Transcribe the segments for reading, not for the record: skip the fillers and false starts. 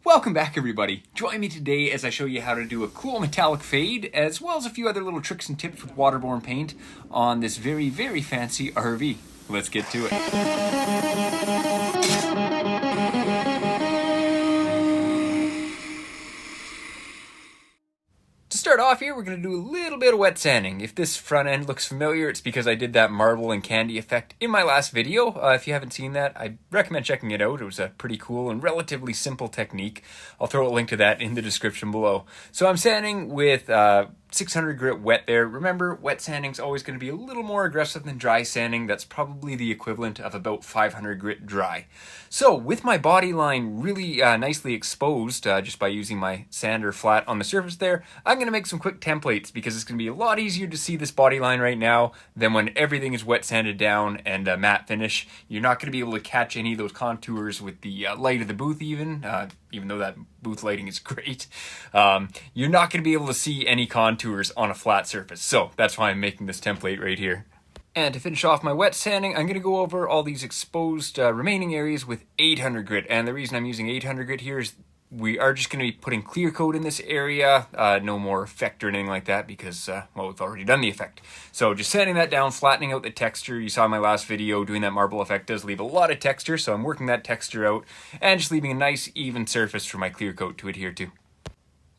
Welcome back, everybody. Join me today as I show you how to do a cool metallic fade, as well as a few other little tricks and tips with waterborne paint on this very, very fancy RV. Let's get to it. To start off here, we're going to do a little bit of wet sanding. If this front end looks familiar, it's because I did that marble and candy effect in my last video. If you haven't seen that, I recommend checking it out. It was a pretty cool and relatively simple technique. I'll throw a link to that in the description below. So I'm sanding with 600 grit wet there. Remember, wet sanding is always going to be a little more aggressive than dry sanding. That's probably the equivalent of about 500 grit dry. So with my body line really nicely exposed, just by using my sander flat on the surface there, I'm going to make some quick templates because it's going to be a lot easier to see this body line right now than when everything is wet sanded down and matte finish. You're not going to be able to catch any of those contours with the light of the booth even though that booth lighting is great. You're not going to be able to see any contours on a flat surface. So that's why I'm making this template right here. And to finish off my wet sanding, I'm going to go over all these exposed remaining areas with 800 grit. And the reason I'm using 800 grit here is we are just going to be putting clear coat in this area, no more effect or anything like that because, well, we've already done the effect. So just sanding that down, flattening out the texture. You saw in my last video, doing that marble effect does leave a lot of texture, so I'm working that texture out and just leaving a nice even surface for my clear coat to adhere to.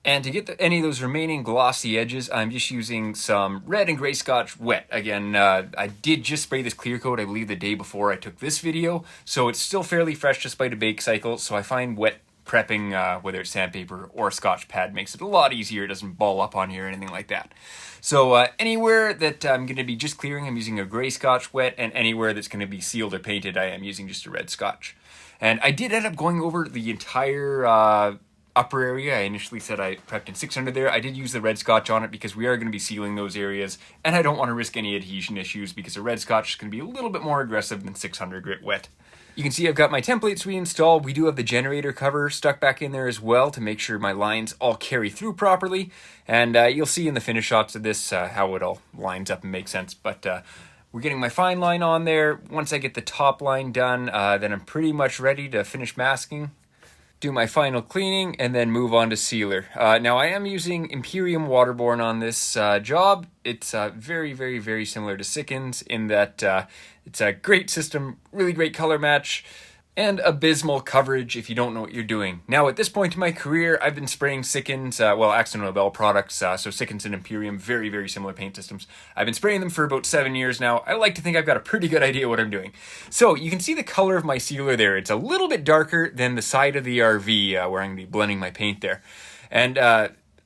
And to get any of those remaining glossy edges, I'm just using some red and gray scotch wet. Again, I did just spray this clear coat, I believe, the day before I took this video, so it's still fairly fresh despite a bake cycle, so I find wet prepping, whether it's sandpaper or a scotch pad, makes it a lot easier. It doesn't ball up on here or anything like that. So anywhere that I'm going to be just clearing, I'm using a gray scotch wet, and anywhere that's going to be sealed or painted, I am using just a red scotch. And I did end up going over the entire upper area. I initially said I prepped in 600 there. I did use the red scotch on it because we are going to be sealing those areas, and I don't want to risk any adhesion issues because the red scotch is going to be a little bit more aggressive than 600 grit wet. You can see I've got my templates reinstalled. We do have the generator cover stuck back in there as well to make sure my lines all carry through properly. And you'll see in the finish shots of this how it all lines up and makes sense. But we're getting my fine line on there. Once I get the top line done, then I'm pretty much ready to finish masking, do my final cleaning, and then move on to sealer. Now I am using Imperium waterborne on this job. It's very, very, very similar to Sikkens in that it's a great system, really great color match, and abysmal coverage if you don't know what you're doing. Now at this point in my career, I've been spraying Sikkens, Accidental Nobel products, so Sikkens and Imperium, very, very similar paint systems. I've been spraying them for about 7 years now. I like to think I've got a pretty good idea what I'm doing. So you can see the color of my sealer there. It's a little bit darker than the side of the RV where I'm going to be blending my paint there. And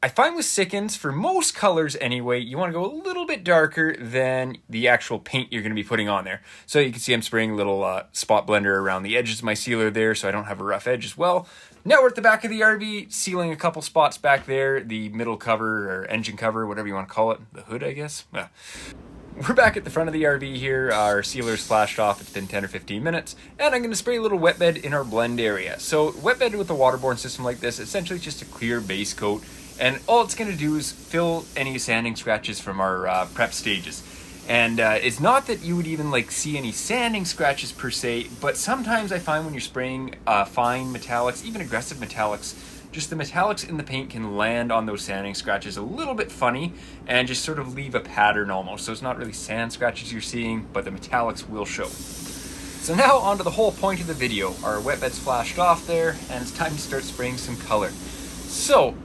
I find with Sikkens, for most colors anyway, you want to go a little bit darker than the actual paint you're going to be putting on there. So you can see I'm spraying a little spot blender around the edges of my sealer there so I don't have a rough edge as well. Now we're at the back of the RV, sealing a couple spots back there, the middle cover or engine cover, whatever you want to call it, the hood I guess. We're back at the front of the RV here. Our sealer's flashed off. It's been 10 or 15 minutes. And I'm going to spray a little wet bed in our blend area. So wet bed with a waterborne system like this, essentially just a clear base coat. And all it's going to do is fill any sanding scratches from our prep stages. And it's not that you would even see any sanding scratches per se, but sometimes I find when you're spraying fine metallics, even aggressive metallics, just the metallics in the paint can land on those sanding scratches a little bit funny and just sort of leave a pattern almost. So it's not really sand scratches you're seeing, but the metallics will show. So now on to the whole point of the video. Our wet bed's flashed off there, and it's time to start spraying some color. So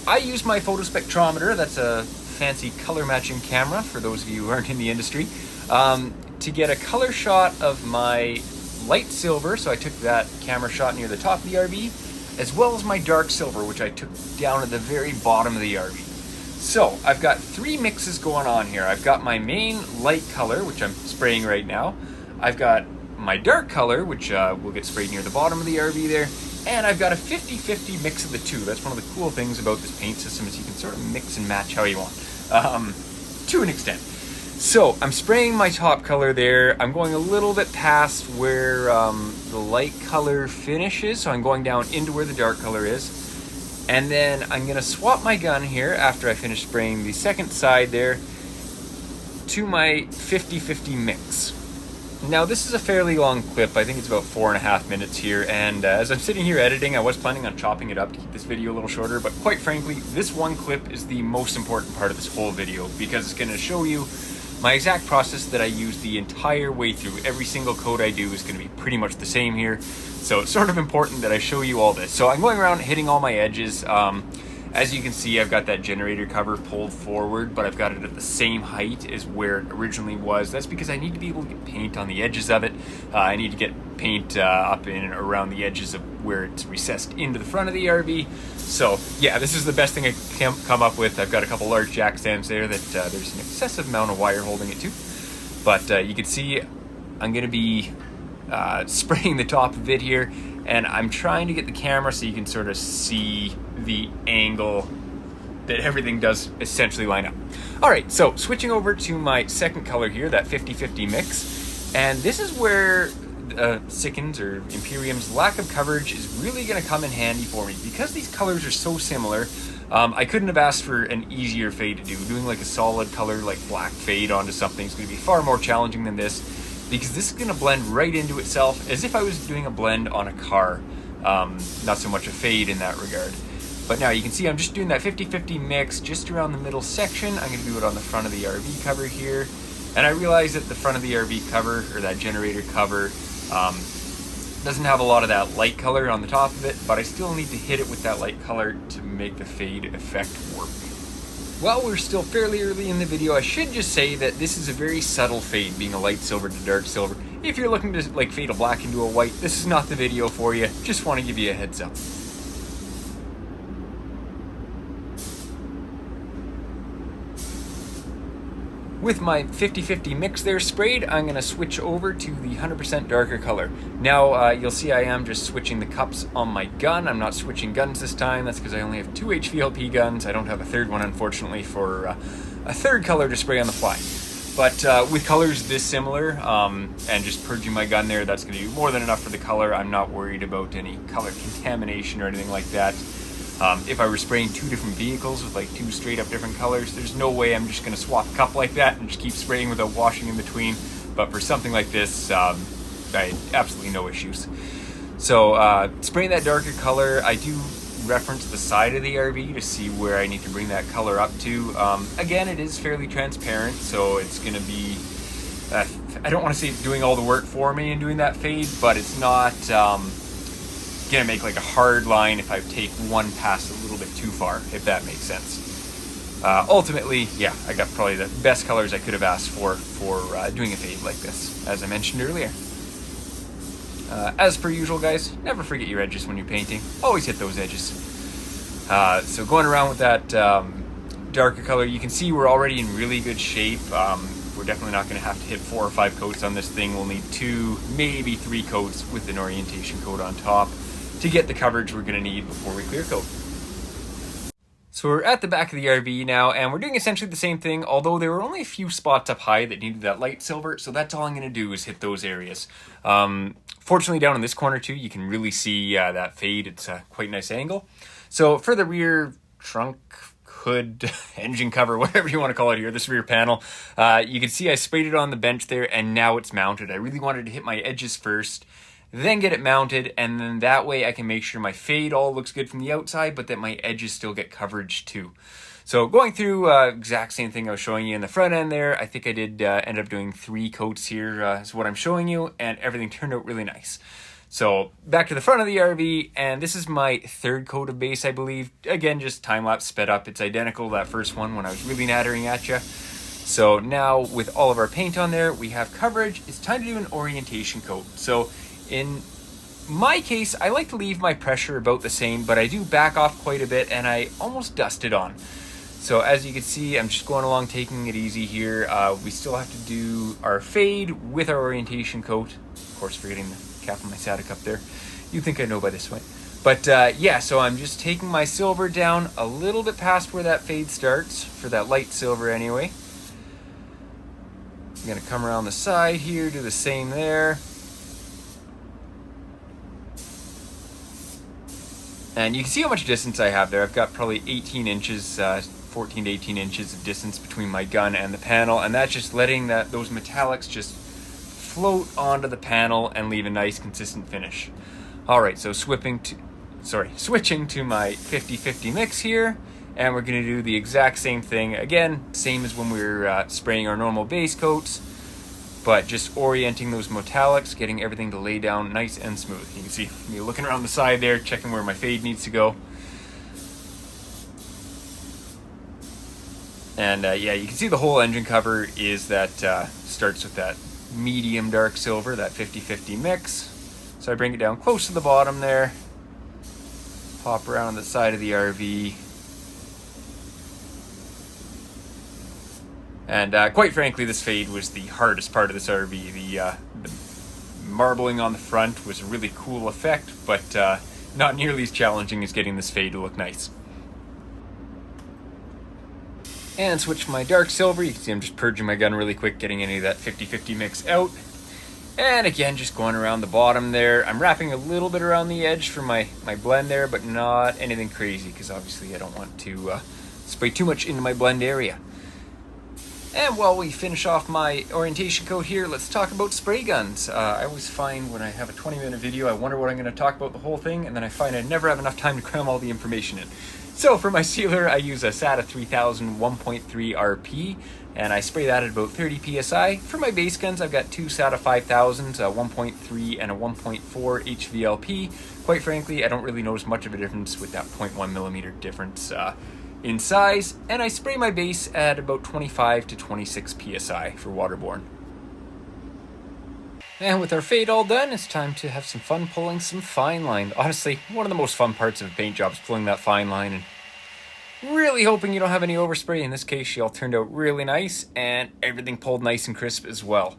I use my photospectrometer, that's a fancy color matching camera for those of you who aren't in the industry, to get a color shot of my light silver. So I took that camera shot near the top of the RV, as well as my dark silver, which I took down at the very bottom of the RV. So I've got 3 mixes going on here. I've got my main light color, which I'm spraying right now. I've got my dark color, which will get sprayed near the bottom of the RV there. And I've got a 50-50 mix of the two. That's one of the cool things about this paint system is you can sort of mix and match how you want, to an extent. So I'm spraying my top color there. I'm going a little bit past where the light color finishes, so I'm going down into where the dark color is. And then I'm going to swap my gun here after I finish spraying the second side there to my 50-50 mix. Now this is a fairly long clip, I think it's about 4.5 minutes here, and as I'm sitting here editing, I was planning on chopping it up to keep this video a little shorter, but quite frankly, this one clip is the most important part of this whole video, because it's going to show you my exact process that I use the entire way through. Every single coat I do is going to be pretty much the same here, so it's sort of important that I show you all this. So I'm going around hitting all my edges. As you can see, I've got that generator cover pulled forward, but I've got it at the same height as where it originally was. That's because I need to be able to get paint on the edges of it. I need to get paint up in and around the edges of where it's recessed into the front of the RV. So yeah, this is the best thing I can come up with. I've got a couple large jack stands there that there's an excessive amount of wire holding it to. But you can see I'm going to be spraying the top of it here, and I'm trying to get the camera so you can sort of see the angle that everything does essentially line up. All right, so switching over to my second color here, that 50-50 mix, and this is where Sicken's or Imperium's lack of coverage is really going to come in handy for me. Because these colors are so similar, I couldn't have asked for an easier fade to do. Doing like a solid color like black fade onto something is going to be far more challenging than this, because this is going to blend right into itself as if I was doing a blend on a car, not so much a fade in that regard. But now you can see I'm just doing that 50-50 mix just around the middle section. I'm going to do it on the front of the RV cover here. And I realize that the front of the RV cover, or that generator cover, doesn't have a lot of that light color on the top of it, but I still need to hit it with that light color to make the fade effect work. While we're still fairly early in the video, I should just say that this is a very subtle fade, being a light silver to dark silver. If you're looking to like fade a black into a white, this is not the video for you. Just want to give you a heads up. With my 50-50 mix there sprayed, I'm going to switch over to the 100% darker color. Now, you'll see I am just switching the cups on my gun. I'm not switching guns this time. That's because I only have 2 HVLP guns. I don't have a third one, unfortunately, for a third color to spray on the fly. But with colors this similar, and just purging my gun there, that's going to be more than enough for the color. I'm not worried about any color contamination or anything like that. If I were spraying 2 different vehicles with like 2 straight up different colors, there's no way I'm just going to swap a cup like that and just keep spraying without washing in between. But for something like this, I had absolutely no issues. So spraying that darker color, I do reference the side of the RV to see where I need to bring that color up to. Again, it is fairly transparent, so it's going to be, I don't want to say it's doing all the work for me in doing that fade, but it's not gonna make like a hard line if I take one pass a little bit too far, if that makes sense. Ultimately, yeah, I got probably the best colors I could have asked for doing a fade like this, as I mentioned earlier. As per usual, guys, never forget your edges when you're painting. Always hit those edges. So going around with that darker color, you can see we're already in really good shape. We're definitely not going to have to hit 4 or 5 coats on this thing. We'll need 2, maybe 3 coats with an orientation coat on top to get the coverage we're going to need before we clear coat. So we're at the back of the RV now, and we're doing essentially the same thing, although there were only a few spots up high that needed that light silver, so that's all I'm going to do is hit those areas. Fortunately, down in this corner too, you can really see that fade. It's a quite nice angle. So for the rear trunk, hood, engine cover, whatever you want to call it here, this rear panel, you can see I sprayed it on the bench there, and now it's mounted. I really wanted to hit my edges first, then get it mounted, and then that way I can make sure my fade all looks good from the outside, but that my edges still get coverage too. So going through exact same thing I was showing you in the front end there, I think I did end up doing 3 coats here is what I'm showing you, and everything turned out really nice. So back to the front of the RV, and this is my 3rd coat of base, I believe. Again, just time-lapse sped up. It's identical to that first one when I was really nattering at you. So now with all of our paint on there, we have coverage. It's time to do an orientation coat. So in my case, I like to leave my pressure about the same, but I do back off quite a bit, and I almost dust it on. So as you can see, I'm just going along, taking it easy here. We still have to do our fade with our orientation coat. Of course, forgetting the cap on my Satic up there. You'd think I know by this point. But yeah, so I'm just taking my silver down a little bit past where that fade starts, for that light silver anyway. I'm going to come around the side here, do the same there. And you can see how much distance I have there. I've got probably 18 inches, 14 to 18 inches of distance between my gun and the panel, and that's just letting those metallics just float onto the panel and leave a nice consistent finish. Alright, so switching to my 50-50 mix here, and we're going to do the exact same thing again, same as when we were spraying our normal base coats, but just orienting those metallics, getting everything to lay down nice and smooth. You can see me looking around the side there, checking where my fade needs to go. And yeah, you can see the whole engine cover is that starts with that medium dark silver, that 50-50 mix. So I bring it down close to the bottom there, pop around on the side of the RV. And quite frankly, this fade was the hardest part of this RV. The marbling on the front was a really cool effect, but not nearly as challenging as getting this fade to look nice. And switch my dark silver. You can see I'm just purging my gun really quick, getting any of that 50-50 mix out. And again, just going around the bottom there. I'm wrapping a little bit around the edge for my blend there, but not anything crazy, because obviously I don't want to spray too much into my blend area. And while we finish off my orientation coat here, let's talk about spray guns. I always find when I have a 20-minute video, I wonder what I'm going to talk about the whole thing, and then I find I never have enough time to cram all the information in. So for my sealer, I use a SATA 3000 1.3 RP, and I spray that at about 30 psi. For my base guns, I've got two SATA 5000s, a 1.3 and a 1.4 HVLP. Quite frankly, I don't really notice much of a difference with that 0.1 millimeter difference in size, and I spray my base at about 25 to 26 psi for waterborne. And with our fade all done, it's time to have some fun pulling some fine line. Honestly, one of the most fun parts of a paint job is pulling that fine line, and really hoping you don't have any overspray. In this case, she all turned out really nice, and everything pulled nice and crisp as well.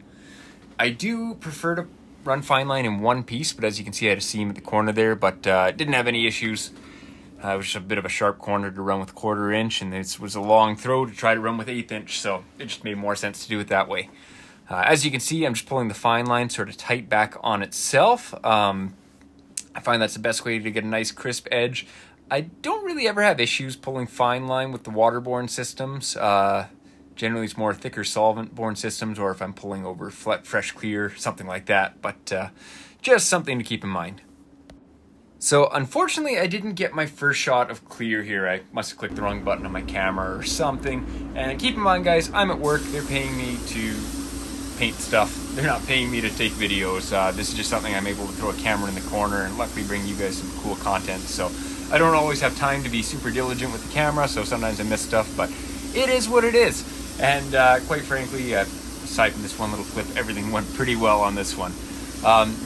I do prefer to run fine line in one piece, but as you can see, I had a seam at the corner there, but didn't have any issues. It was just a bit of a sharp corner to run with 1/4 inch, and this was a long throw to try to run with 1/8 inch, so it just made more sense to do it that way. As you can see, I'm just pulling the fine line sort of tight back on itself. I find that's the best way to get a nice crisp edge. I don't really ever have issues pulling fine line with the waterborne systems. Generally, it's more thicker solvent-borne systems, or if I'm pulling over fresh clear, something like that, but just something to keep in mind. So unfortunately, I didn't get my first shot of clear here. I must have clicked the wrong button on my camera or something. And keep in mind, guys, I'm at work. They're paying me to paint stuff. They're not paying me to take videos. This is just something I'm able to throw a camera in the corner and luckily bring you guys some cool content. So I don't always have time to be super diligent with the camera, so sometimes I miss stuff, but it is what it is. And quite frankly, aside from this one little clip, everything went pretty well on this one.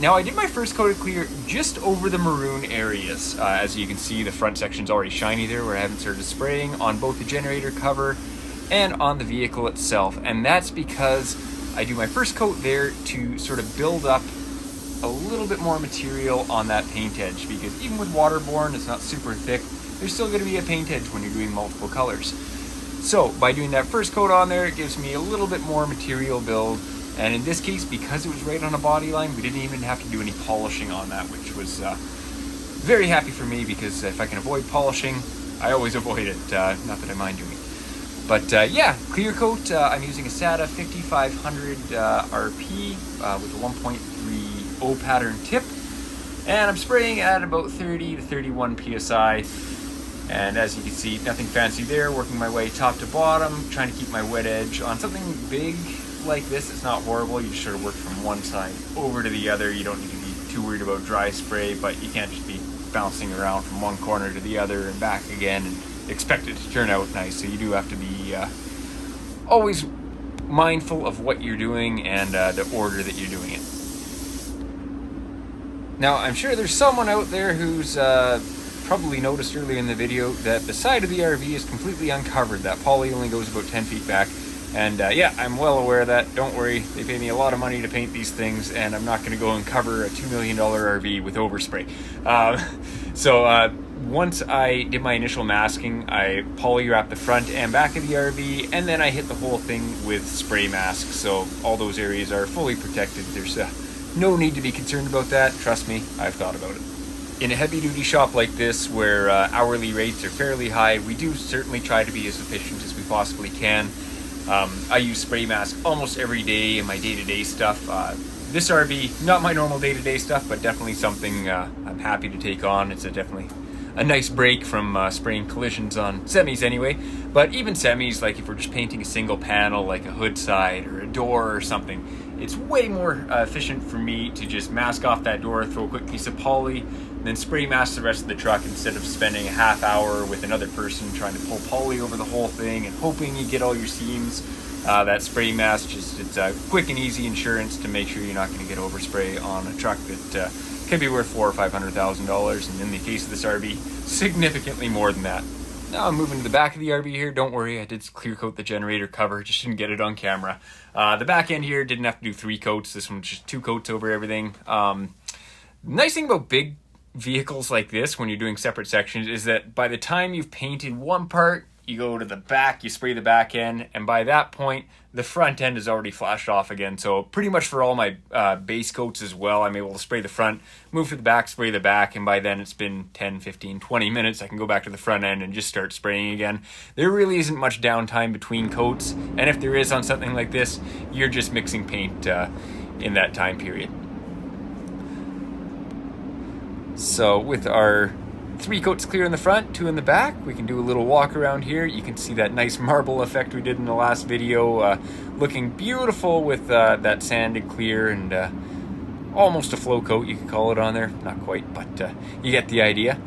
Now I did my first coat of clear just over the maroon areas. As you can see, the front section's already shiny there where I haven't started spraying on both the generator cover and on the vehicle itself. And that's because I do my first coat there to sort of build up a little bit more material on that paint edge, because even with waterborne, it's not super thick. There's still going to be a paint edge when you're doing multiple colors. So by doing that first coat on there, it gives me a little bit more material build. And in this case, because it was right on a body line, we didn't even have to do any polishing on that, which was very happy for me, because if I can avoid polishing, I always avoid it. Not that I mind doing it. But yeah, clear coat, I'm using a SATA 5500 RP with a 1.3 O pattern tip. And I'm spraying at about 30 to 31 PSI. And as you can see, nothing fancy there, working my way top to bottom, trying to keep my wet edge on something big like this. It's not horrible. You just sort of work from one side over to the other. You don't need to be too worried about dry spray, but you can't just be bouncing around from one corner to the other and back again and expect it to turn out nice. So you do have to be always mindful of what you're doing and the order that you're doing it. Now, I'm sure there's someone out there who's probably noticed earlier in the video that the side of the RV is completely uncovered. That poly only goes about 10 feet back. And yeah, I'm well aware of that. Don't worry, they pay me a lot of money to paint these things, and I'm not going to go and cover a $2 million RV with overspray. So once I did my initial masking, I poly wrapped the front and back of the RV, and then I hit the whole thing with spray mask. So all those areas are fully protected. There's no need to be concerned about that. Trust me, I've thought about it. In a heavy-duty shop like this, where hourly rates are fairly high, we do certainly try to be as efficient as we possibly can. I use spray mask almost every day in my day-to-day stuff. This RV, not my normal day-to-day stuff, but definitely something I'm happy to take on. It's definitely a nice break from spraying collisions on semis anyway. But even semis, like if we're just painting a single panel, like a hood side or a door or something, it's way more efficient for me to just mask off that door, throw a quick piece of poly, and then spray mask the rest of the truck instead of spending a half hour with another person trying to pull poly over the whole thing and hoping you get all your seams. That spray mask, it's a quick and easy insurance to make sure you're not going to get overspray on a truck that could be worth $400,000 or $500,000, and in the case of this RV, significantly more than that. Now I'm moving to the back of the RV here. Don't worry, I did clear coat the generator cover, just didn't get it on camera. The back end here didn't have to do 3 coats. This one's just 2 coats over everything. Nice thing about big vehicles like this, when you're doing separate sections, is that by the time you've painted one part, you go to the back, you spray the back end, and by that point, the front end is already flashed off again. So pretty much for all my base coats as well, I'm able to spray the front, move to the back, spray the back, and by then it's been 10, 15, 20 minutes. I can go back to the front end and just start spraying again. There really isn't much downtime between coats, and if there is on something like this, you're just mixing paint in that time period. So with our 3 coats clear in the front, 2 in the back, we can do a little walk around here. You can see that nice marble effect we did in the last video, looking beautiful with that sanded clear and almost a flow coat, you could call it on there. Not quite, but you get the idea.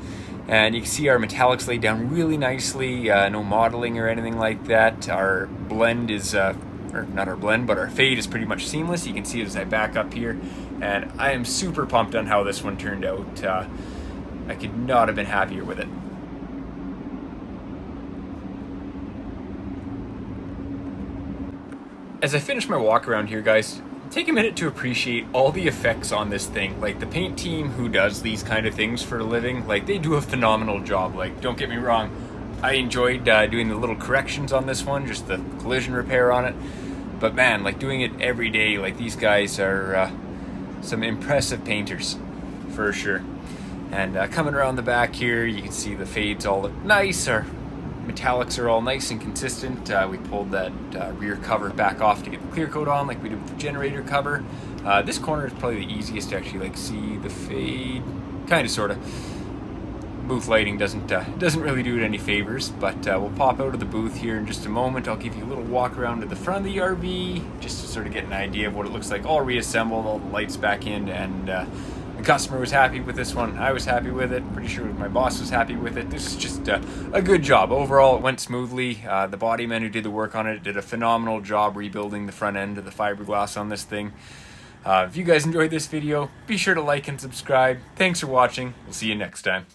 And you can see our metallics laid down really nicely, no modeling or anything like that. Our blend is, or not our blend, but our fade is pretty much seamless. You can see it as I back up here, and I am super pumped on how this one turned out. I could not have been happier with it. As I finish my walk around here, guys, take a minute to appreciate all the effects on this thing. Like, the paint team who does these kind of things for a living, like, they do a phenomenal job. Like, don't get me wrong, I enjoyed doing the little corrections on this one, just the collision repair on it. But man, like, doing it every day, like, these guys are some impressive painters, for sure. And coming around the back here, you can see the fades all look nice. Our metallics are all nice and consistent. We pulled that rear cover back off to get the clear coat on like we did with the generator cover. This corner is probably the easiest to actually like see the fade, kind of, sort of. Booth lighting doesn't really do it any favors, but we'll pop out of the booth here in just a moment. I'll give you a little walk around to the front of the RV, just to sort of get an idea of what it looks like. All reassembled, all the lights back in, and the customer was happy with this one. I was happy with it. Pretty sure my boss was happy with it. This is just a good job. Overall, it went smoothly. The body man who did the work on it did a phenomenal job rebuilding the front end of the fiberglass on this thing. If you guys enjoyed this video, be sure to like and subscribe. Thanks for watching. We'll see you next time.